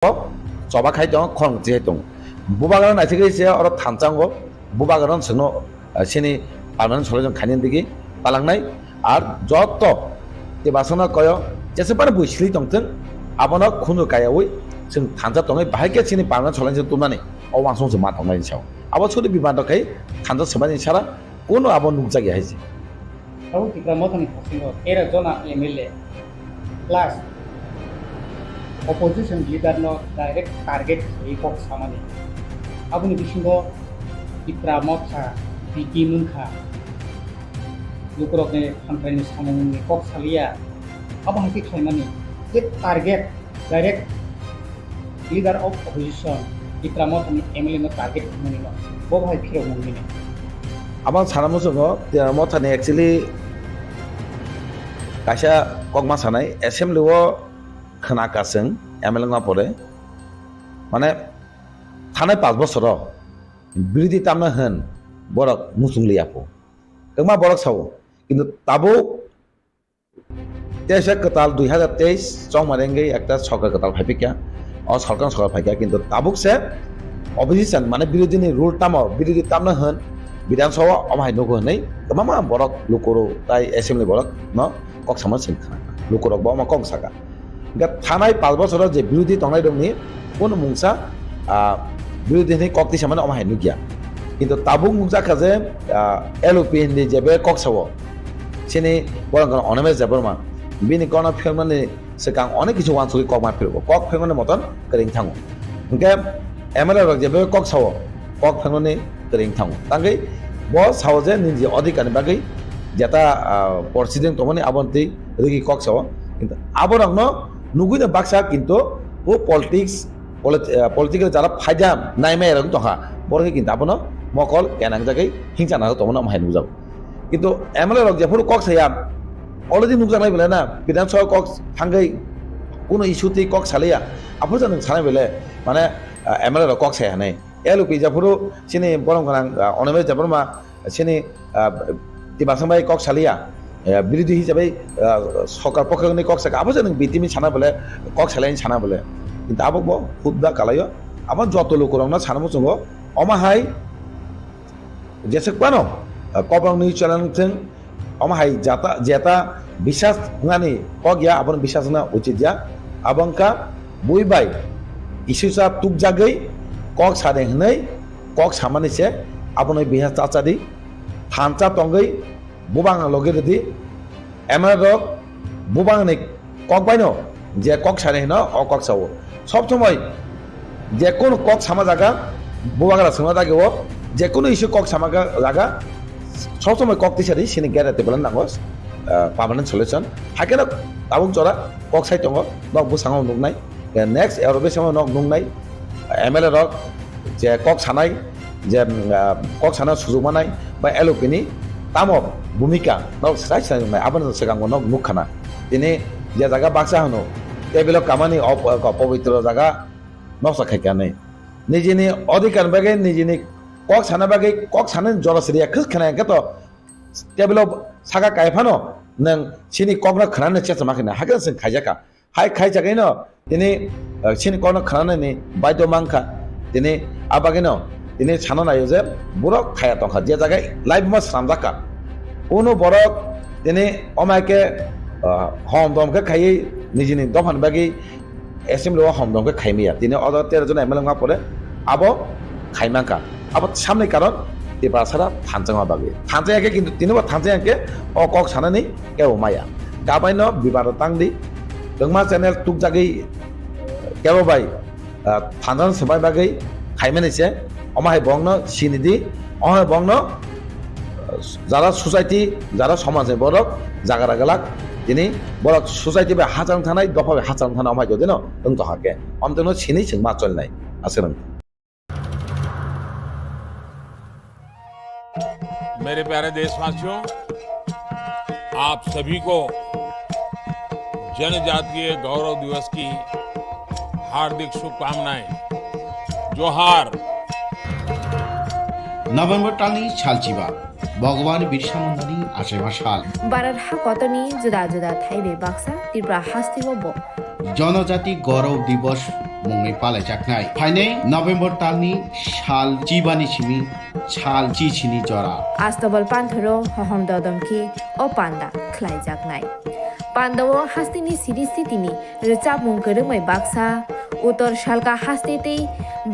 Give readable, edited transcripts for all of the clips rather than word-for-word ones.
Coba khai dong khong je dong bubagaran na thik se or thanjango bubagaran sino sini permanent solution খানিন দিকে পালাংনাই আর যত তেবাসনা কয় যেসেবার বুঝলি দংথों আবনা খুनु কায়াওই जों थांजा दङै बाहायके सिनि पार्मानेन्ट सलिउशन तुमनानै अवांसं जों मा दंनायनि सायाव आबो सुदि बिबानदखाय थांजा सबानि सारा कोनो आबो नुकजा गया हायसे Tahu kita mau tanya kasih era zona MLA plus opposition leader no direct target ikok sama nih. Abu nih bisinggo ikramot sa biki munkha. Lukurok nih sampai nih sama nih ikok salia. Abu hati kaya nih. With target direct leader of opposition ikramot nih MLA no target mana nih. Bob hai kira mungkin nih. Abang saran musugo mo thane actually kaisa kokma sanai assembly o khana kaseng MLA nga pore mane thanai 5 বছর বিরোধী তামনা হন বড়ক মুসুংলি আপো কমা বড়ক Sao কিন্তু তাবো 23 কতাল 2023 চং মারেঙ্গে একটা সরকার কতাল ফাইপিকা অ সরকার সরকার ফাইকা কিন্তু তাবুক সে opposition মানে বিরোধীনি rule তামো বিরোধী তামনা হন বিধানসভা অমাহাই নগো হनै কমামা বড়ক লুকoro তাই অ্যাসেম্বলি বড়ক ন কক সামা সিংখা লুকরক বমা কক সাকা गा थानाय 5 বছর যে বিরোধী তংনাই দংনি কোন মুংসা বিরোধীনি কক্তি সামানে অমাহাই নুগিয়া কিন্তু তাবুক মুংজাখা যে এলওপি হিন্দি যেবে ককসাও সিনি বরং অনেমে যাবরমা বিনি কোন ফেরমানে সেকাং অনেক কিছু ওয়ানসুই ককমা ফেরবো কক ফেরমানে মতন করিং থাঙ্গো গে এমএলএ রক যেবে ককসাও কক ফেরমানে করিং থাঙ্গো তাঙ্গै ब साव जे निजे अधिकारनि बागै जेता परसिदें तमनि आबन्ति रिगि कक्साव কিন্তু আবরংনো নুগুইনা বাক্সা কিন্তু ও পলিটিক্যাল যারা ফায়দা নাইমে এরকম তহা বরকে কিন্তু আপন মকল কেনাং জায়গায় হিংসা না তমন আমায় নুজাব কিন্তু এমএলএ রক যেফোর কক সায়া অলরেডি নুজানাই বলে না বিধানসভা কক থাঙ্গাই কোনো ইস্যুতে কক সালিয়া আপু জানো সানাই বলে মানে এমএলএ রক কক সায়া নাই এলওপি যেফোর সিনি বরং গোনাং অনেমে যাবরমা সিনি তিবাসংবাই কক সালিয়া বিরোধী হিসাবে সরকার পক্ষে কক সাকা আবো জানো বিটিমি সানা বলে কক সালাইনি সানা বলে কিন্তু আবো খুবদা কালায় আবার যত লোক রং না সানামো সঙ্গ অমাহাই যেসে পানো কবরং নিউজ চ্যানেল অমাহাই যাতা যেতা বিশ্বাস হুঙানি কক ইয়া আবন বিশ্বাস না উচিত যা আবংকা বইবাই ইস্যুসা তুক জাগৈ কক সাদে হनै কক সামানিছে আপনি বিহাস চাচাদি থানচা তঙ্গৈ বুবাং লগে যদি এমএলএ বুবাং নে কক বাইনো যে কক সারে ন অ কক সাও সব সময় যে কোন কক সামা জায়গা বুবাংরা সঙ্গে জাগে ও যে কোন ইস্যু কক সামা জায়গা সব সময় কক তিসারি সিনি গ্যারাতে বলেন নাগস পার্মানেন্ট সলিউশন হাকে না তাবুং চরা কক সাই তঙ্গ নক বুসাঙাও নুংনাই নেক্সট এরবে সময় নক নুংনাই এমএলএ রক যে কক সানাই যে কক সানা সুযোগ মানাই বা এলওপিনি তামো ভূমিকা নক সাই সাই আবার সেগাঙ্গ নক মুখানা তিনি যে জায়গা বাক্সা হনো টেবিলক কামানি অপবিত্র জায়গা নকশা খাইকা নেই নিজেনি অধিকার বাগে নিজেনি কক সানা বাগে কক সানা জরাসরিয়া খস খানায় তো টেবিল সাগা কাইফানো নং সিনি ককনা খানানে চেষ্টা মাখিনা হাকে जों খাইজাকা হাই খাইজাকাই ন তিনি সিনি ককনা খানানে বাইদ মাংখা তিনি আবাগে ন তিনি সানো নাयो যে বরক খায়া তখা যে জায়গায় লাইভ মাস সামজাকা কোনো বরক তিনি অমাইকে হম দমকে খাই নিজেনি দফান বাগি এসেম্বলি হম দমকে খাইমিয়া তিনি অদর 13 জন এমএলএ nga পরে আবো খাইমাকা আবো সামনে কারণ তিবাসারা থানজাঙা বাগি থানজায়াকে কিন্তু তিনবা থানজায়াকে অ কক সানানি কেও মায়া গাবাইনো বিবাদ তাংদি দংমা চ্যানেল তুক জাগি কেও বাই থানজাং সবাই বাগি খাইমেনিছে অমাহাই বংন সিনিদি অমাহাই বংন যারা সোসাইটি যারা সমাজে বড়ক জাগারা গেলাক তিনি বড়ক সোসাইটি বে হাজাং থানাই দফা বে হাজাং থানা অমাহাই যদি ন দং তো হাকে অন্তন সিনি সিং মা চলনাই আছে নং मेरे प्यारे देशवासियों आप सभी को जनजातीय गौरव दिवस की हार्दिक शुभकामनाएं जोहार नभेम्बर टालनि सालचिबा भगवान बिरसा मुंडानि आसेबा साल बारार हा कतनि जुदा जुदा थाइबे बाक्सा त्रिपुरा हास्तिगो बो जनजाति गौरव दिवस मुंनि पालायजाखनाय फाइनै नभेम्बर तालनि साल जिबानि सिमी साल जिसिनि जरा आस्तबल पान्थरो हहम ददमखि ओ पान्दा ख्लाइजाकनाय पान्दावो हास्तिनि सिरि सितिनि रिचाबुं गोरोंमै बाक्सा उत्तर सालका हास्तेते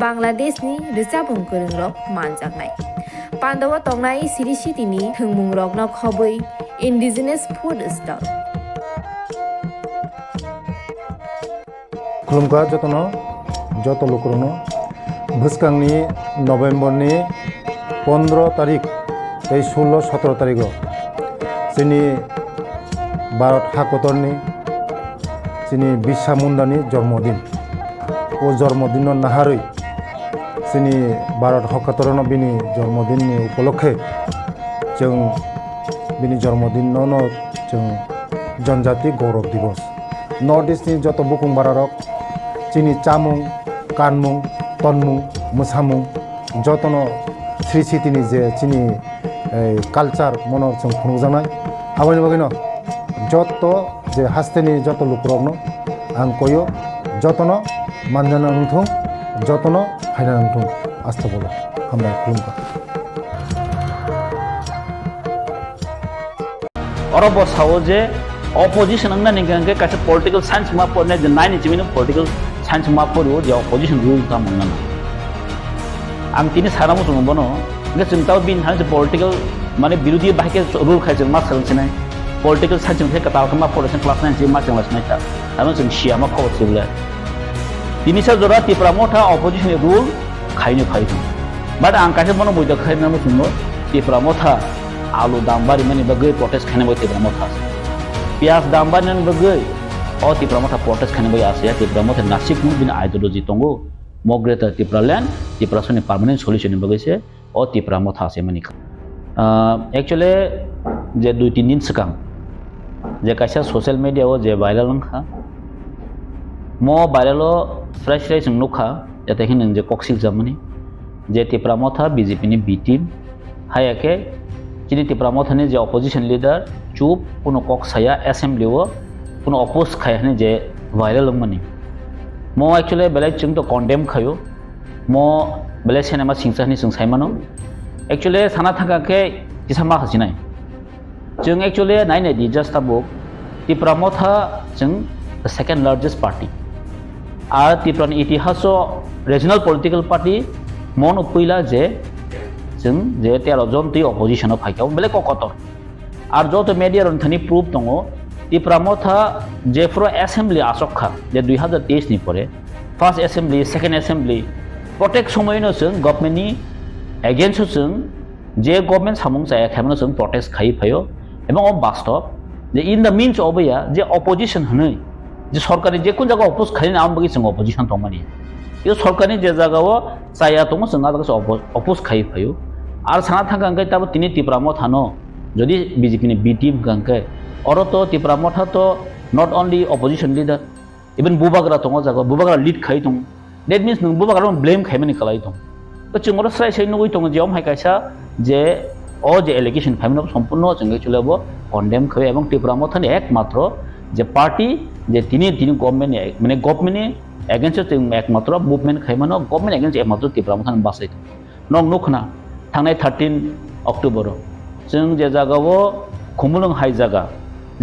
बांलादेशनि रिचाबुं गोरोंरक मानजाकनाय पान्दावो तंनाय सिरि सितिनि थोंमुं रकन खबै इन्डिजिनास फुड स्टल खुलुमखा जतनो जत लोकरनो भुसकांनि नभेम्बरनि 15 तारिख 16-17 तारिख जोंनि भारत हादरनि जोंनि बिरसा मुंडानि जन्मदिन ओ जन्मदिन नाहारै जोंनि भारत हादरनो बिनि जन्मदिननि उपलक्षे जों बिनि जन्मदिनावनो जों जनजाति गौरव दिवस नर्थ इस्टनि जत बुकुं बारारक जोंनि चामुं कानमुं तनमुं मोसामुं जतनो श्री सिटिनि जे जोंनि कालचार मनो जों खुंजानाय आबानि बागैनो जत जे हास्तेनि जत लुकरकनो आं कयो जतनो मानजाना नंथों जतनो फायना नंथों आस्था बोलो हामबाय खुलुमखा अरब सावो जे opposition ang naninggang kasi political science ma po na nine chimin political science ma po ro je opposition rule ta mong na ang tini sara mo sung bono nga chintao bin han political mane birudhi bahike rule khai jeng ma sal chinai political science ng ka taw ma policy class 9 ji ma chang las nai ta amo jeng sia ma ko chule tini sa jora ti pramotha opposition rule khai ni khai tu but ang kasi bono boida khai na mo sung ti pramotha alu dambari mani bagai protest khai na bo ti pramotha pias dambanan bagai o ti pramotha protest khane bai asia ti pramotha nasik mu bin ideology tongo mogreta ti pralan ti prasone permanent solution bagai se o ti pramotha ase mani actually je 2-3 din sekang je kaisa social media o je viral ngkha mo viral o fresh nukha jate hin je koksil jamani je ti pramotha bjp ni b team hayake chini ti pramotha ni je opposition leader चुप पुनो कक साया assembly वो पुनो oppose खाया ने जे viral money मो actually बेले चिंग तो condemn खायो मो बेले सिनेमा सिंसानि सिंसाय मानो एक्चुअली साना थाका के जिसामा हसिनाय जों एक्चुअली नाइने दि जस्ट अबो ति प्रमोथा जों द सेकंड लार्जेस्ट पार्टी आर ति प्रन इतिहासो रीजनल पॉलिटिकल पार्टी मन उपइला जे जों जे 13 जन ति अपोजिशन फाइकाव बेले ककतर আর যত মিডিয়ার অন্থানি প্রুফ দङ তি প্রামথা যে ফ্র অ্যাসেম্বলি আসক্ষা যে 2023 নি পরে ফার্স্ট অ্যাসেম্বলি সেকেন্ড অ্যাসেম্বলি প্রত্যেক সময়नो जों गभर्नमेन्टनि एगेन्स्ट जों जे गभर्नमेन्ट सामुं जाया खामनो जों प्रोटेस्ट खाइ फायो এবং বাস্তব যে इन द मीन्स अबया जे अपोजिशन हनै जे सरकारनि जे कोन जागा अपोज खाइना आम बगि जों अपोजिशन दंमानि यो सरकारनि जे जागाव जाया दङ जों आदागस अपोज खाइ फायो आर साना थांगांगै ताबो तिनि ति प्रामथानो যদি বিজেপি নি বি টিম গাंके और तो ति प्रामथा तो not only opposition leader even बुबाग्रा दङ जागा बुबाग्रा लीड खाइ दङ दैट मीन्स नों बुबाग्रा ब्लेम खाइमानि खालाय दङ तो जोंरो स्राय सै नगै दङ जेम हाय कायसा जे ओ जे एलिगेशन फाइमनो संपूर्ण जों एक्चुअली अब कन्डेम खाइ एवं ति प्रामथानि एकमात्र जे पार्टी जे तिनि गभर्नमेन्ट माने गभर्नमेन्टनि एगेन्स्ट जों एकमात्र मुभमेन्ट खाइमानो गभर्नमेन्ट एगेन्स्ट एकमात्र ति प्रामथानि बासाय नों नुखना थांनाय 13 अक्टोबर जों जे जागाव खुमुलुं हाय जागा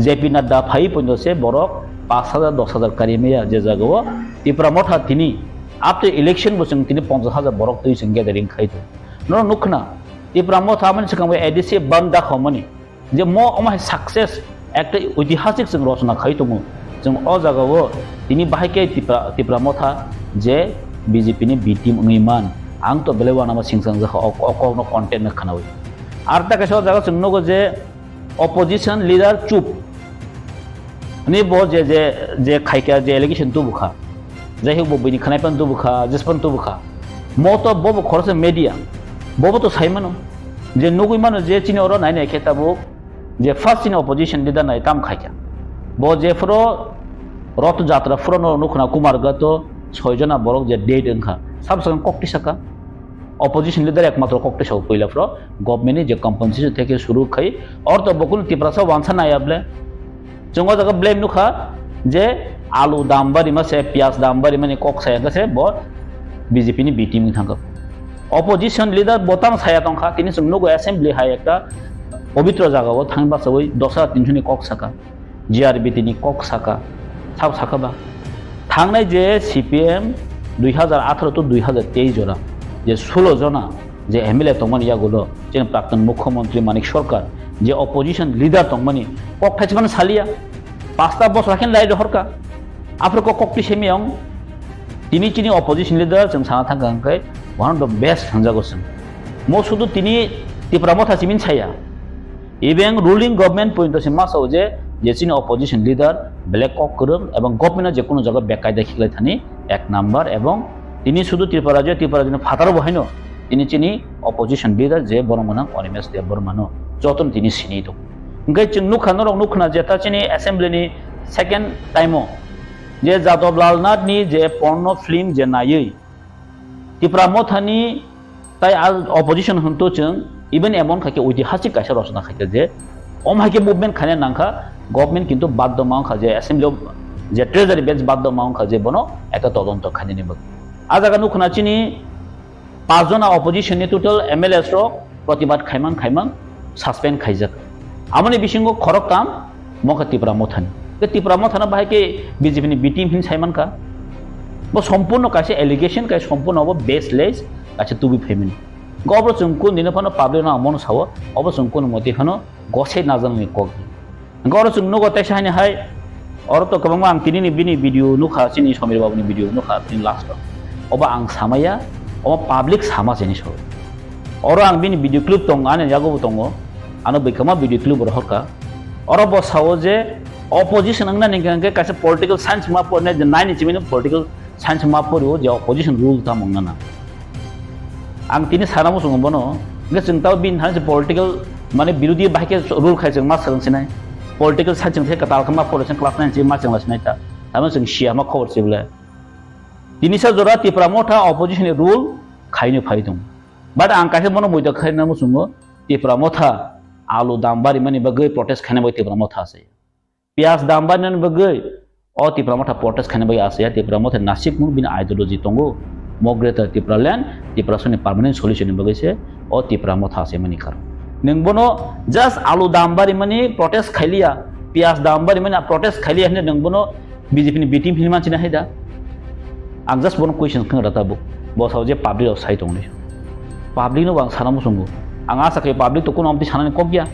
जेपि नाड्डा फाइ पन्जसे बरक 5000 10000 कारिमेया जे जागाव ति प्रमोथा तिनि आफ्टर इलेक्शन बो जों तिनि 50000 बरक तै जों गेदारिं खाइदो न नुखना ति प्रमोथा मन सिगां एडिसि बन्दा खमनि जे म अमाय सक्सेस एक ऐतिहासिक जों रचना खाइ दङ जों अ जागाव तिनि बाहायके ति प्रमोथा जे बीजेपी नि बि टीम उनिमान आं तो बेलेवा नामा सिंसां जाखा अकनो कन्टेन्ट खानावै আর তা কাছে জায়গা চিহ্ন যে অপোজিশন লিডার চুপ নি ব যে যে যে খাইকা যে এলিগেশন তো বুখা যাই হোক বইনি খানাইপান তো বুখা জেসপান তো বুখা মতো বব খরচ মিডিয়া বব তো সাইমানো যে নগুই মানো যে চিনি ওর নাই নাই খেতাবো যে ফার্স্ট চিনি অপোজিশন লিডার নাই তাম খাইকা ব যে ফ্র রথ যাত্রা ফ্রনো নুখনা কুমারগত 6 जना বরক যে ডেট ওংখা সাবসং ককটি সাকা অপোজিশন লিডার একমাত্র ককটে সব কইলা ফ্র গভর্নমেন্ট যে কম্পেনसेशन থেকে শুরু খাই और तो बकुल तिप्रासा वांसा नायाबले जोंगो जगह ब्लेम नुखा जे आलु दाम बारी मासे पियाज दाम बारी माने कक साया गसे बो बीजेपी नि बी टीम थांगो अपोजिशन लीडर बोताम साया तंखा तिनि सुंगनो असेंबली हाय एकटा पवित्र जागाव थांबा सबै दसा 300 नि कक साका जीआरबी तिनि कक साका साब साकाबा थांनाय जे सीपीएम 2018 to 2023 जरा जे 16 जना जे एमएलए तंगमनि यागुलो जे प्राक्तन मुख्यमंत्री मानिक सरकार जे अपोजिशन लीडर तंगमनि कक थाइचमान सालिया 5टा बस राखेन लाइ दहरका आफ्रको ककटी सेमियं तिनि चिनि अपोजिशन लीडर जों साना थांगांखै वन अफ द बेस्ट थांजागोसों मो सुदु तिनि तिप्रामथा सिमिन छाया इबें रुलिंग गवर्नमेंट पॉइंट से मासाव जे चिनि अपोजिशन लीडर ब्लैक कक करम एवं गवर्नमेंट जे कोनो जगह बेकायदा खिगलाय थानि एक नम्बर एवं तिनि सुदु त्रिपुराजन फातार बहायनो तिनि चिनि अपोजिशन लीडर जे बरमना अनिमेश देव बर्मानो जतन तिनि सिनि दं ओंखाय जों नुखाना जेता चिनि एसेम्बलिनि सेकेंड टाइमो जे जादव लालनाथनि जे पर्न फिल्म जे नायै त्रिपुरामथानि ताई अपोजिशन हंतो जों इवन एमन खाके ऐतिहासिक कायसा रचना खाके जे अमहाके मुभमेंट खाने नांखा गवर्नमेंट किंतु बाध्य मांखा जे एसेम्बली जे ट्रेजारी बेंच बाध्य मांखा जे बनो एक तदন্ত खाने निबक आजागा नुखनाचिनि 5 जना अपोजिशन नि टोटल एमएलएस रो प्रतिबाद खाइमान सस्पेंड खाइजाक आमनि बिसिंगो खरक काम मखा त्रिपुरामथानि के त्रिपुरामथाना बाहाय के बीजेपी नि बी टीम हिन साइमान का बो संपूर्ण कासे एलिगेशन का संपूर्ण अब बेसलेस कासे टुबी फेमिन गब्र जोंको निनफानो पाब्लिक ना मन साव अब जोंको मते खानो गसे नाजाननि कक गब्र जोंनो गते साइने हाय और तो कबंग आं तिनि बिनि भिडियो नुखा सिनि समीर बाबुनि भिडियो नुखा तिन लास्ट अब आं सामाया अब पब्लिक सामा जेनि सो और आं बिनि भिडियो क्लिप दं आने जागो दङ आनो बैकमा भिडियो क्लिप हरका और बसाव जे अपोजिशन अंगना निगंगे कासे पॉलिटिकल साइंस मा पने जे नाइन चिमिन पॉलिटिकल साइंस मा परो जे अपोजिशन रूल ता मंगना आं तिनि सारामो सङ बनो गे जोंताव बिन थान जे पॉलिटिकल माने विरोधी बाहायके रूल खाय जों मा सोलोंसिनाय पॉलिटिकल साइंस जों थे काताल खमा पॉलिटिकल क्लास 9 जे मा जोंलासिनाय ता थाम जों सिया मा खबर सिबले तिनिसा जरा त्रिपुरामथा अपोजिशन रूल खायनो फाय दं बाट आं कासे बनो मोइदा खायना मो सङ त्रिपुरामथा आलु दाम बारि माने बगै प्रोटेस्ट खाने बय त्रिपुरामथा आसे पियाज दाम बारि माने बगै अ त्रिपुरामथा प्रोटेस्ट खाने बय आसे त्रिपुरामथा नासिक मु बिन आइडियोलॉजी तंगो मग्रेटर त्रिपुराल्यान्ड त्रिपुरासनि परमानेंट सल्यूशन बगैसे अ त्रिपुरामथा आसे माने खार नों बनो जस्ट आलु दाम बारि माने प्रोटेस्ट खाइलिया पियाज दाम बारि माने प्रोटेस्ट खाइलिया ने नों बनो बीजेपी नि बीटीम हिन मानसिना हैदा आं जस्ट बनो क्वेश्चन खंगराता बु बसाव जे पब्लिक अफ साइट दंने पब्लिक नो आं सानामो संगो आं आसा खायो पब्लिक तो कोनो अमति सानानै कगिया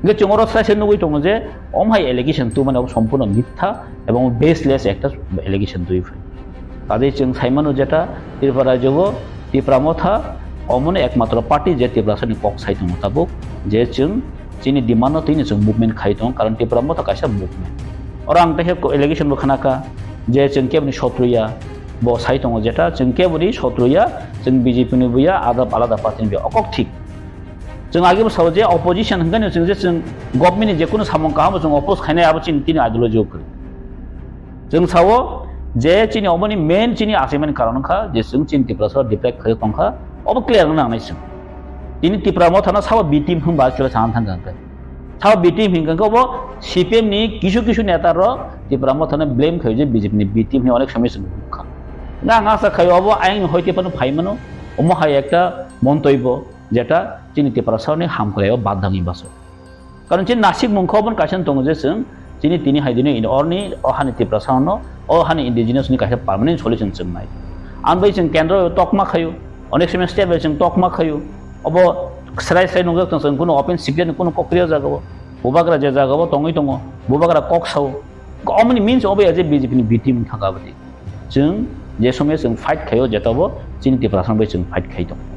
गे चंगरो साइसे नुगै दङ जे अमहाय एलिगेशन तु माने सम्पूर्ण मिथ्या एवं बेसलेस एकटा एलिगेशन दुइ फै तादे जों साइमानो जेटा त्रिपुरा जगो त्रिपुरामथा अमन एकमात्र पार्टी जे त्रिपुरासनि कक साइट मुताबिक जे जों जिनि डिमान्ड तिनि जों मुभमेंट खाइ दं कारण त्रिपुरामथा कायसा मुभमेंट और आं तहे एलिगेशन बखनाका जे जों केबनि शत्रुया बो साइट दङ जेटा जों केबनि शत्रुया जों बीजेपी नि बुया आलादा पार्टी नि अकक ठीक जों आगे साव जे अपोजिशन हंगन जों जे जों गवर्नमेंट नि जेकुनो सामं काम जों अपोज खायनाय आबो चिन तिनि आइडियोलॉजी अक जों साव जे चिनि अमनि मेन चिनि आसेमन कारणखा जे जों चिन त्रिपुरा डिप्रेक्ट खाय तंखा अब क्लियर नांनाय जों तिनि त्रिपुरामथाना साव बी टीम हंबा चले सान थांगांखा साव बी टीम हिंगांखा अब सीपीएम नि किछु नेता र त्रिपुरामथाना ब्लेम खाय जे बीजेपी नि बी टीम नि अनेक समय जों खा ना आशा खायो अब आइन हयते पानो फाइमानो अमहाय एकटा मन्तब्य जेटा चिनि त्रिपुरासनि हामखलायाव बादाङि बासो कारण चिन नासिक मुंखौबन कासन दङ जे जों चिनि तिनि हायदिनो इन अरनि अहानि त्रिपुरासनो अहानि इन्डिजिनियास नि कासे परमानेंट सल्यूशन जों नाय आन बै जों केन्द्र तकमा खायो अनेक समय स्टेट जों तकमा खायो अब स्राय नंगो जों कोनो ओपन सिक्रेट कोनो प्रक्रिया जागाव बुबाग्रा जे जागाव तङै दङ बुबाग्रा कक साव अमनि मीन्स अब एज ए बीजेपी नि बीटीम थागाबदि जों जे समय जों फाइट खायो जेताबो चिनि त्रिपुरासन बै जों फाइट खायो दं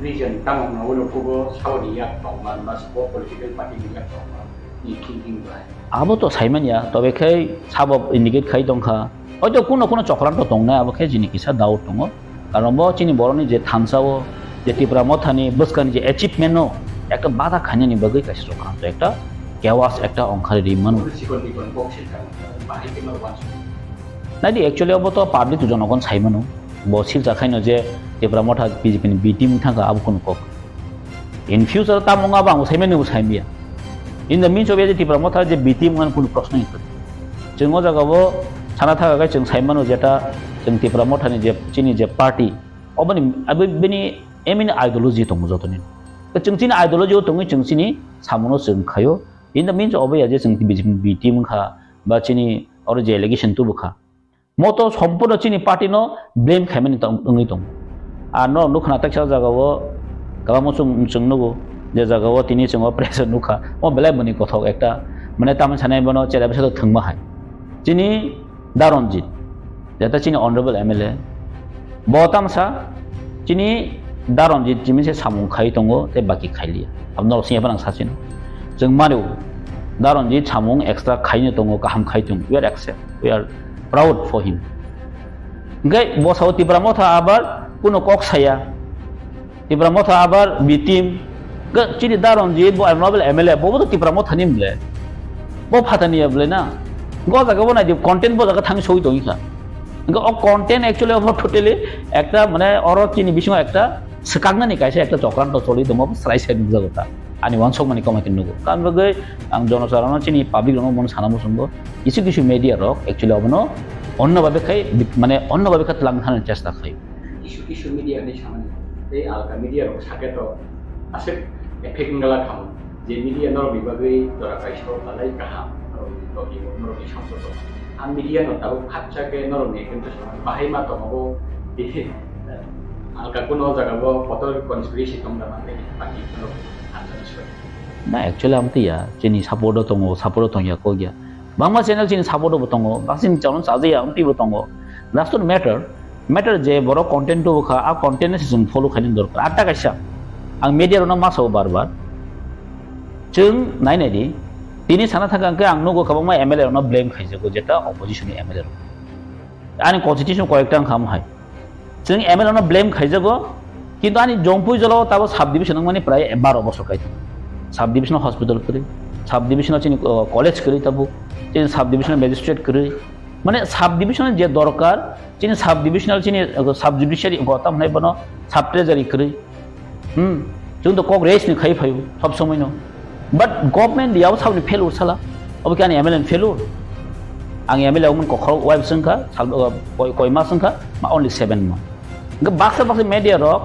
region tamang na ulo ko Saudi yak tongman mas po political party yak tongman ni thinking bai abo to saiman ya tobe khai sabo indicate khai dongkha hoyto কোনো চক্রান্ত দং না abo khai jini kisa daut dong karon bo chini boroni je thamsao je त्रिपुरामथानि बसकानि जे achievement no একটা বাধা খানিনি बगै kaisa চক্রান্ত একটা chaos একটা অংখারে Riman नाइदि actually अब तो पाब्लिक जनगण साइमानो बसिल जाखायनो जे त्रिपुरामथा बीजेपी नि बी टीम थांगा अब कोन कक इन फ्यूचर ता मंगा बांग साइमेनो साइमिया इन द मीन्स ऑफ जे त्रिपुरामथा जे बी टीम कोन प्रश्न जों अ जायगायाव साना थाखाय जों साइमानो जेटा जों त्रिपुरा मथानि जे चिनि जे पार्टी अबनि बेनि एमिनि आइडियोलॉजी दङ जतनि जों चिनि आइडियोलॉजी दङ जों चिनि सामनो जों खायो इन द मीन्स अबे जे जों बीटी मुखा बा चिनि और जे एलिगेशन तु बुखा मतो सम्पूर्ण चिनि पार्टी नो ब्लेम खाइमानि दङ आ न नुखना तक्सा जागाव गामो जों नुगो जे जागाव तिनि जों प्रेसर नुखा ओ बेलाय मनि कथक एकटा माने तामन सानाय बनो चेला बेसा थंमा हाय चिनि दारनजित जेता चिनि ऑनरेबल एमएलए बतामसा चिनि दारनजित जिमिसे सामु खाइ दङ ते बाकी खाइलिया अब न सिया बन सासिन जों मारो दारनजित सामु एक्स्ट्रा खाइनो दङ गाहाम खाइ दङ we are except we are proud for him गे बसाव त्रिपुरा मथा आबार कुनो कक साया त्रिपुरा मथा आबार बिटिम गे चिनि दारनजित बो ऑनरेबल एमएलए बो त्रिपुरा मथा निमले बो फातानिया ब्ले ना गो जागा बनाय दि कंटेंट बो जागा थांग सई दङिखा गे अ कंटेंट एक्चुअली अफ टोटली एकटा माने अर चिनि बिसिङाव एकटा सकागनानि कायसे एकटा चक्रान्त चलि दङ स्राय साइड जागोता आनि वानसक माने कमायकिन नुगो कान बगे आं जनसाधारण चिनि पाब्लिक रंग मन सानामु संगो किछु मीडिया रक एक्चुअली अबनो অন্য ভাবে খাই মানে অন্য ভাবে খাত লাংথানোর চেষ্টা খাই ইস্যু মিডিয়া नि सामने এই আলকা মিডিয়া রক সাকে তো আছে এফেক্ট গলা খাম যে মিডিয়া নর বিভাগে দরা কাইছো তালাই কাহা আর তো কি নর কি সম্পর্ক আম মিডিয়া ন তাও খাচ্চাকে নর নে কিন্তু বাহাই মা তো মগো আলকা কোন জায়গা ফটো কনস্পিরেসি তোমরা মানে বাকি কোন আনসার বিষয় না एक्चुअली আমতিয়া চিনি সাপোর্ট দङ या को गया बांमा चैनल चिनि सापोर्ट बतंगो बासिन चाउन साजिया अंति बतंगो दैट्स नॉट मैटर जे बरो कंटेंट तो खा आ कंटेंट से जों फॉलो खानि दरकार आटा कायसा आं मीडिया रनो मासाव बार जों नायनायदि तिनि साना थाका अंके आं नगो खाबामा एमएलए रनो ब्लेम खाइजोगो जेता अपोजिशन एमएलए आनि कन्स्टिट्यूशन करेक्ट आं खाम हाय जों एमएलए रनो ब्लेम खाइजोगो किन्तु आनि जंपुइ जलो ताबो सब डिविजन माने प्राय 12 बছর खाइ सब डिविजन हॉस्पिटल करे सब डिविजन चिनि कॉलेज करे ताबो चिनि सब डिविजनल मैजिस्ट्रेट करे माने सब डिविजनल जे दरकार चिनि सब डिविजनल चिनि सब जुडिशियरी गौतम है बनो सब ट्रेजरी करे जों तो कांग्रेस नि खाइ फायो सब समय नो बट गवर्नमेंट याव सब फेलुर साला अब कानि एमएलए फेलुर आं एमएलए मन को खर वाइब संखा कोइमा संखा मा ओनली 7 मा बाक्सा मीडिया रक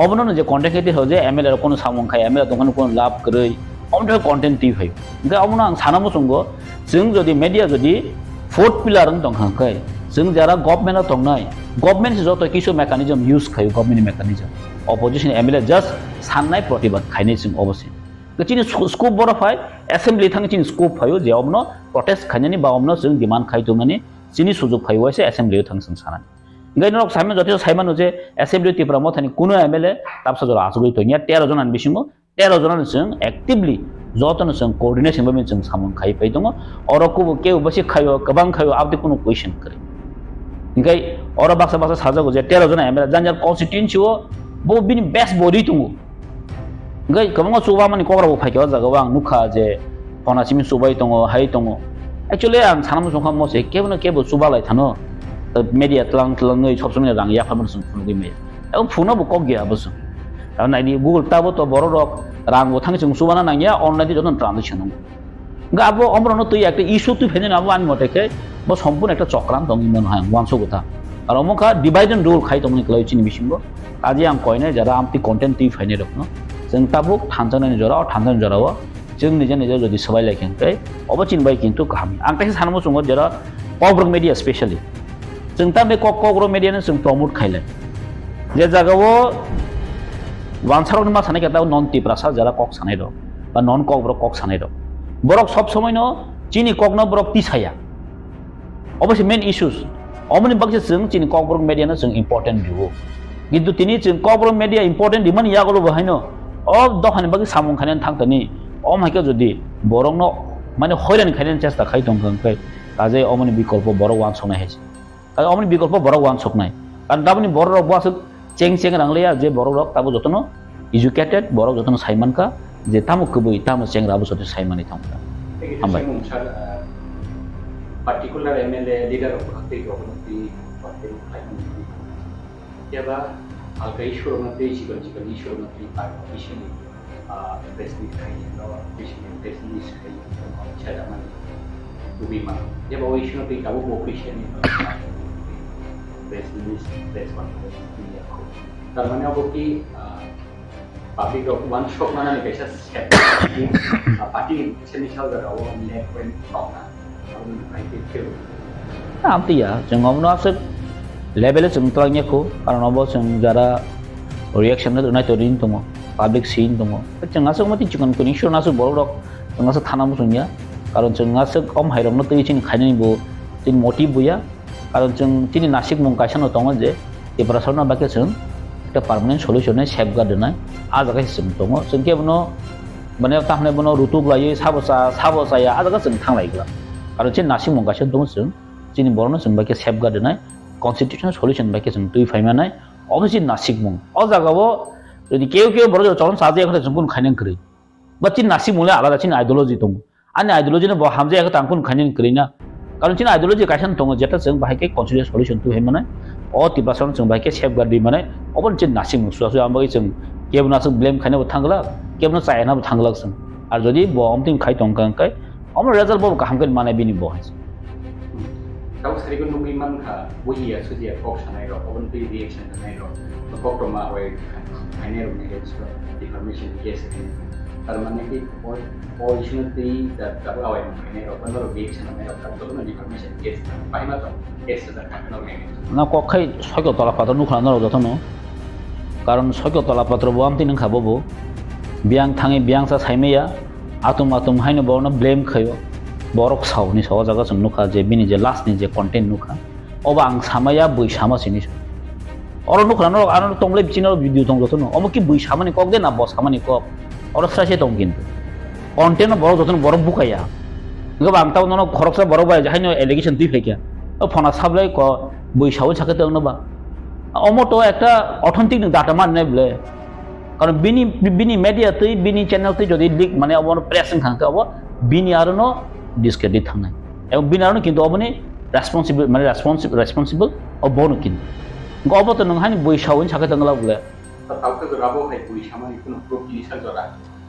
अबनो जे कन्टेक्ट हो जे एमएलए रो कोनो सामं खाय एमएलए दंखान कोनो लाभ करे अमनो कन्टेन्ट टी फाय ओमफ्राय अमनो आं सानामो संगो जों जदि मीडिया जदि फोर्थ पिलार दंखांखाय जों जारा गवर्नमेन्ट दंनाय गवर्नमेन्ट जत किसु मेकानिजम यूज खायो government mechanism opposition MLA just साननाय प्रतिबाद खायनै जों अबसे गचिनि स्कोप बरफाय असेम्बली थांनि चिनि स्कोप फायो जे अमनो प्रोटेस्ट खायनानि बा अमनो जों डिमान्ड खायतो माने चिनि सुजुग फायो एसे असेम्बली थां जों सानानि गैनरक साइमन जति साइमन जे असेम्बली त्रिपुरा मथानि कुनो एमएलए ताबसा जरा आसगै तनिया 13 जनानि बिसिङो 13 जनानि जों एक्टिभली जतन जों कोऑर्डिनेशन बे जों सामन खाइ फै दङ अरको के बसे खायो गोबां खायो आबदि कुनो क्वेश्चन करे इंगाय अर बाक्सा साजागो जे 13 जना एमएलए जानजार कन्स्टिट्युएन्सी हो बो बिनि बेस्ट बडी दङ इंगाय गोबां सुबा माने कबराबो फाइखो जागो आं नुखा जे फनासिमि सुबाय दङ हाय दङ एक्चुअली आं सानामो संखा मसे केबो सुबालाय थानो मीडिया तलाङै सब समय रां याफामन जों फुनुगै मे अब फुनबो कक गया बस नायनि गुगल ताबो तो बर रक रांगो थांग जों सुबाना नांगिया अनलाइन जन ट्रांजेक्शन गाबो अमरनो तुई एक इश्यू तुई फेने नाबो आनि मतेके बो सम्पूर्ण एक चक्रान दं मन हाय वानसो गथा आर अमका डिवाइड एंड रूल खाइ तमनि क्लाइ चिनि बिसिंगो आजि आं कयने जरा आमति कंटेंट तुई फेने रखनो जों ताबो थानजानानि जरा थानजानानि जराव जों निजे जदि सबाय लायखेंकै अबचिन बाय किन्तु गाहामि आं ताइसे सानमो संगो जरा कग्र मीडिया स्पेशली जों ता बे कग्र मीडियानो जों प्रमोट खाइले जे जागावो वानसारनि मा सानै केता नन तिप्रासा जरा कक सानै दं बा नन कग्र कक सानै दं बरक सब समय न चिनि कगना बरक तिसाया अबसे मेन इश्यूज अमनि बाक्से जों चिनि कग्र मीडियानो जों इम्पोर्टेन्ट दिउ किन्तु तिनि जों कग्र मीडिया इम्पोर्टेन्ट दिमन यागलो बहायनो अब दखानि बागि सामं खानेन थांतनि अमाइके जदि बरंनो माने हयरान खानेन चेष्टा खाइ दंखै काजे अमनि विकल्प बर वान संनाय हेस काजे अमनि विकल्प बर वान सकनाय कारण दाबनि बर रक बासो चें रांगलिया जे बर रक ताबो जतनो एजुकेटेड बर जतनो साइमानका जे तामु कबुइ तामु चेंग्राबो जतनो साइमानि थांता हामबाय पार्टिकुलर एमएलए लीडर ऑफ हत्ते गवर्नमेंट पार्टी खाइनि याबा आलका ईश्वरमती चिकन ईश्वरमती पार्टी प्रेसिडेंट खाइनि नो प्रेसिडेंट खाइनि छादामानि lebih mana ya bahwa isu nanti kamu mau Christian ini press media aku karena aku ki public one shop mana nih guys step party semisal dari awal nilai poin tong aku nanti kira Nanti ya, jangan ngomong asal levelnya cengkelangnya ko, karena apa ceng jara reaction itu naik turun tuh mo, public scene tuh mo. Ceng asal mati jangan kuning show asal borok, ceng asal tanam musuhnya, karena ceng asal om hairam nanti cing kayaknya ibu, cing motif bu ya, karena ceng cini nasib mungkasan atau aja, di perasaan apa ceng, kita permanent solutionnya safeguard deh, ada kasih ceng tuh mo, ceng kia bono, banyak tahun bono rutu belai, sabo saya, ada kasih ceng tang lagi lah, karena cing nasib mungkasan tuh ceng. Cini borno sing baike safeguard nai constitutional solution baike sing tui faima nai obviously nasik mung o jaga bo যদি কেউ কেউ বড় চরম সাজে এখন জঙ্কুন খাইনেন করি বা চিন নাসিক মুলে আলাদা চিন আইডিওলজি দং আনি আইডিওলজি নে হামজে এখন তাঙ্কুন খাইনেন করি না কারণ চিন আইডিওলজি কাইসান দং যেটা जों বাহাইকে কনসিডার সলিউশন তু হেমানে অ তিবাসন जों বাহাইকে সেফগার্ড দি মানে অবন চিন নাসিক মুসু আসু আমবাই जों কেবনাসু ব্লেম খাইনে থাঙ্গলা কেবনা চাইনা থাঙ্গলা जों আর যদি ব অমতিন খাই তংকাংকাই অমর রেজাল্ট ব কাহামকেন মানে বিনি বহাইছে kalau sering kan nunggu iman kah, wih ya sudah kok sana itu, open to reaction sana itu, kok cuma weh, ini orang ini juga information case ini, kalau mana ki, isu nanti, tapi awal ini open to reaction sana itu, kalau tu nanti information case, paham atau case sudah kan orang ini. না কখাই সৈকত তলাপাত্র নুখানো যথন কারণ সৈকত তলাপাত্র বো আমতি নং খাবো বিয়াং Than বিয়াং সা সাইমেয়া আতুম আতুম হাইনো বর্ণ blame খাयो borok sauni sawa jaga जों नुखा जे बिनि जे लास्टनि जे content नुखा अबा आं सामाया बैसामा सिनि अर नुखा न आरो तंगले बिचिनो भिडिअ दं जतन अमो कि बैसामानि कक दे ना बस सामानि कक अर फ्रासे दं किन्तु कन्टेन्ट बरो जतन बरो बुकाया गबा आं ताव न खरकसा बरो बाय जाहायनो एलिगेशन दुइ फेकिया फना साबलाय क बैसाव साके दं नबा अमो तो একটা অথেন্টিক ডাটা মান নেবলে কারণ বিনি মিডিয়াতে বিনি চ্যানেলতে যদি লিক মানে অবন প্রেসিং থাকতে অব বিনি আরনো ডিসক্রেডিট থাকনাই এবং বিনারনো কিন্তু অবনি রেসপন্সিবল অবনো কিন্তু গবত নহানি বৈসাউন সাকে তংলা বলে tahu ke berapa hai puri sama itu proof jisa jora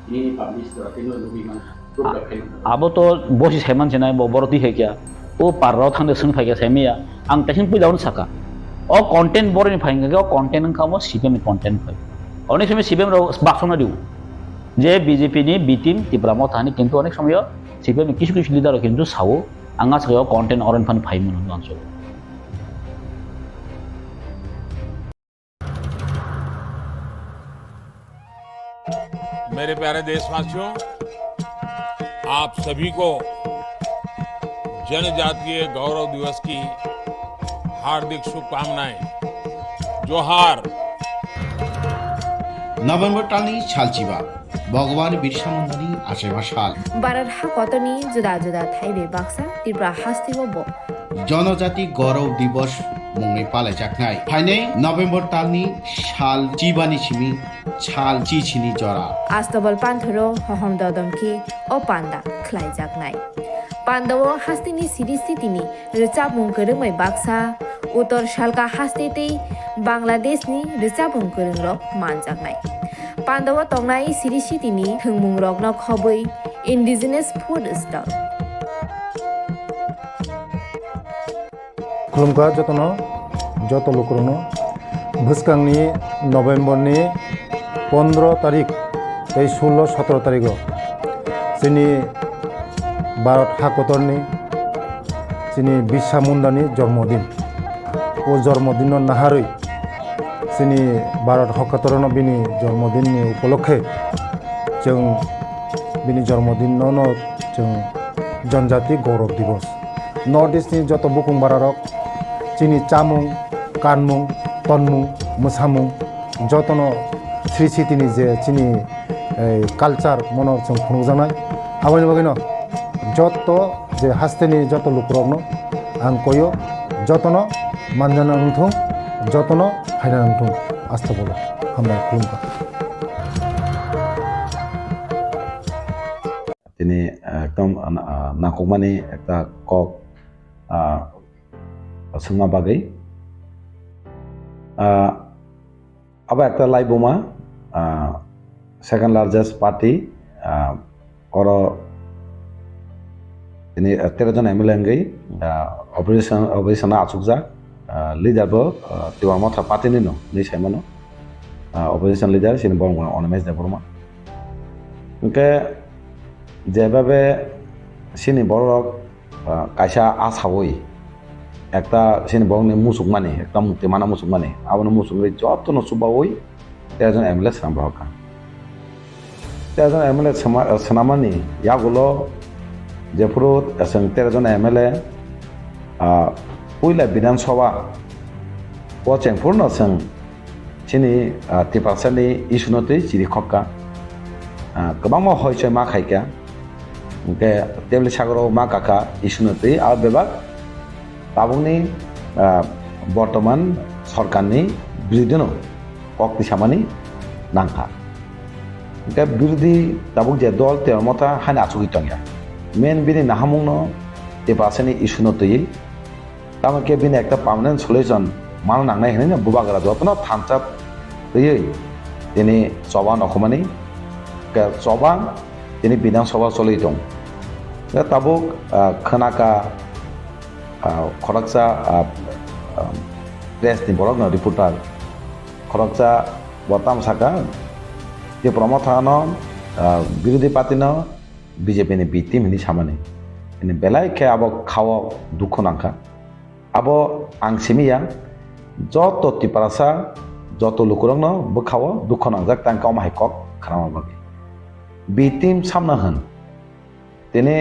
ini publish jora itu lebih mana proof dapat আবো তো বসি সাইমান চেনাই বরতি হেকিয়া ও পাররাও থাংদে সং ফাইয়া সাইমিয়া আং তাইন পুইদাউন সাকা অ কন্টেন্ট বরনি ফাইঙ্গে অ কন্টেন্ট খামো সিপিএম কন্টেন্ট ফাই অনেক সময় সিপিএম বাসনা দিও যে বিজেপি নি বি টিম ত্রিপুরা মথানি কিন্তু অনেক সময় সিপিএম কিছু কিছু লিডারও কিন্তু সাও আঙ্গা সাও কন্টেন্ট অরেন ফান ফাই মন অঞ্চল मेरे प्यारे देशवासियों, आप सभी को जनजातीय गौरव दिवस की हार्दिक शुभकामनाएं। जोहार। নভেম্বর টালনি সালচিবা ভগবান বিরসা মুন্ডানি আশেমা সাল বারার হা কতনি জুদা জুদা থাইবে বাক্সা ত্রিপুরা হাস্তিব ব জনজাতি গৌরব দিবস মুংনি পালাই জাকনাই ফাইনে নভেম্বর টালনি সাল চিবানি সিমি ছাল চিছিনি জরা আস্তবল পান্থরো হহম দদমকি ও পান্ডা খ্লাই জাগনাই পান্ডাও হাস্তিনি সিরিস্থিতিনি রিচাবুং করুমাই বাক্সা উত্তর শালকা হাস্তেতেই বাংলাদেশনি রিচাবুং করুং রক মানজাগনাই পান্ডাও তংনাই সিরিস্থিতিনি থংমুং রক ন খবই ইন্ডিজিনাস ফুড স্টল खुलुमखा যত লোকরনো ভুসকাংনি নভেম্বরনি 15 তারিখ 16-17 তারিখ চিনি ভারত হাকতরনি চিনি বিরসা মুন্ডানি জন্মদিন ও জন্মদিন নাহারই চিনি ভারত হাকতরন বিনি জন্মদিননি উপলক্ষে जों বিনি জন্মদিন जों जनजाति गौरव दिवस नर्थ इस्टनि যত बुकुं बारारक चिनी चामुं कानमुं तनमुं मोसामुं जतन श्री सिटिनि जे चिनी कालचार मनर जों खुंजानाय आबानि बागैनो जत जे हास्तेनि जत लुकरनो आं कयो जतन मानजाना नंथुं जतन फायना नंथुं आस्था बोलो हामनाय खुलुमखा তিনি একদম নাকমানি একটা কক সঙ্গা বাগৈ আবার একটা লাইবোমা সেকেন্ড লার্জেস্ট পার্টি অর তিনি 13 জন এমএলএ ngay অপারেশন আচুকজা লিডারবো তিওয়ার মথা পাতিনি no ni saimano operation leader সিনি বড় অনমেজ দে বড়মা ওকে যেভাবে সিনি বড় কাইসা আসাওই একটা সিনি বড়নি মুসুক মানে একটা মুক্তি মানা মুসুক মানে আবনো মুসুক রে যতন সুবাওই 13 জন এমএলএ সামবাহকা 13 জন এমএলএ সানামানি ইয়াগুলো যেপুরো 13 জন এমএলএ পুইলা বিধানসভা পচেংপুর্ণ जों सिनि तिपासानि इसुनते चिरि खक्का गोबां मा हयसय मा खायका ओमफ्राय टेबल सागराव मा काका इसुनते आरो बेबा ताबुंनि बर्तमान सरकारनि बिरुदिनो कक्ति सामानि नांखा ओमफ्राय बिरुदि ताबुक जे दल तेर मथा हाना आचुगि तंया मेन बिनि नाहामुंनो तिपासानि इसुनते तामाके बिनि एकटा पार्मानेंट सल्युशन मानो नांनाय होनो बुबागरा जतन थानसाब होयै दिनै सभा नखमानि सभा दिनै बिधानसभा चलै दं दा ताबुक खोनाका खरकसा प्रेसनि बरक रिपर्टार खरकसा बताम साका जे प्रमथान बिरोधी पार्टीनो बिजेपिनि बि टीम हिनि सामानि ini belai ke abo khawa dukho nangka abo angsimia joto tiparasa joto lukurangno bo khawa dukho nangjak tang kaum hai kok khrama bagi bi team samna han tene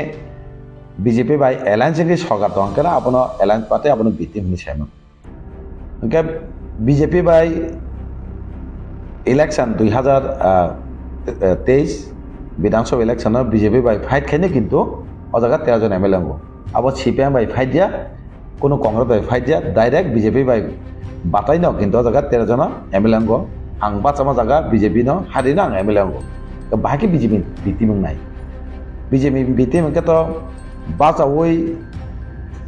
BJP bai alliance ke sarkar to angkara abono alliance party abono bi team ni saimon angka BJP bai election 2023 বিধানসভা election BJP bai fight khaine kintu o jaga 13 জন MLA ngo abo CPM bai fight dia kono congress bai fight dia direct BJP bai batai no kintu o jaga 13 জন MLA ngo ang bachama jaga BJP no hari nang MLA ngo bahaki BJP bitim nai BJP bitim ke to bacha oi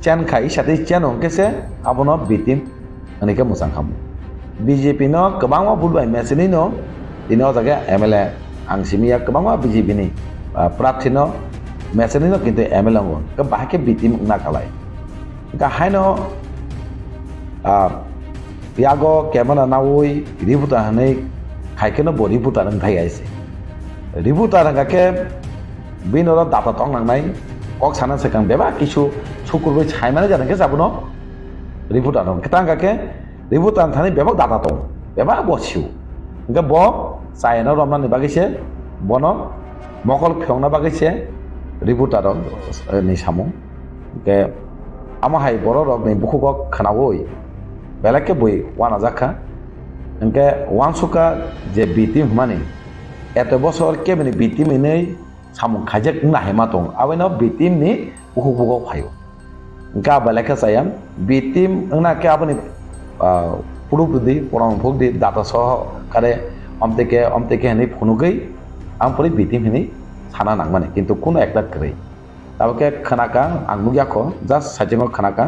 chen khai sate chen ong ke se abono bitim ani ke musang kham BJP no kebang ma bulbai mesini no dino jaga MLA ang simia kebang ma BJP ni prathi no meseni no kintu MLA ngo ke bahake bitim na kalai ka haino yago kemana na oi ributa hanai khaikeno bo ributa nang thai aise ributa nang ke binoro data tong nang nai ok sana sekang beba kisu sukurbai chai mane jana ke jabuno ributa nang ketang ke ributa thani beba data tong beba bo siu ke bo saino romna ni bagise bono mokol khongna bagise reporter नि सामु के आमा हाय बर रक नि बुखुक खनावoi बेलाके बय वाना जाखा इनके वानसुका जे बिति माने एत बसर के माने बिति मिनै सामु खाजेक ना हेमा दं आबेनो बिति नि बुखुक फायो इनका बेलाके सायाम बिति ना के आबनि पुरुबुदि पुरान भोगदि दाता सह कारे अमतेके हनै फनुगै आं परि बिति हनै sana nang mane kintu kuno ekta krei tabake khanaka ang nugyako just sajemo khanaka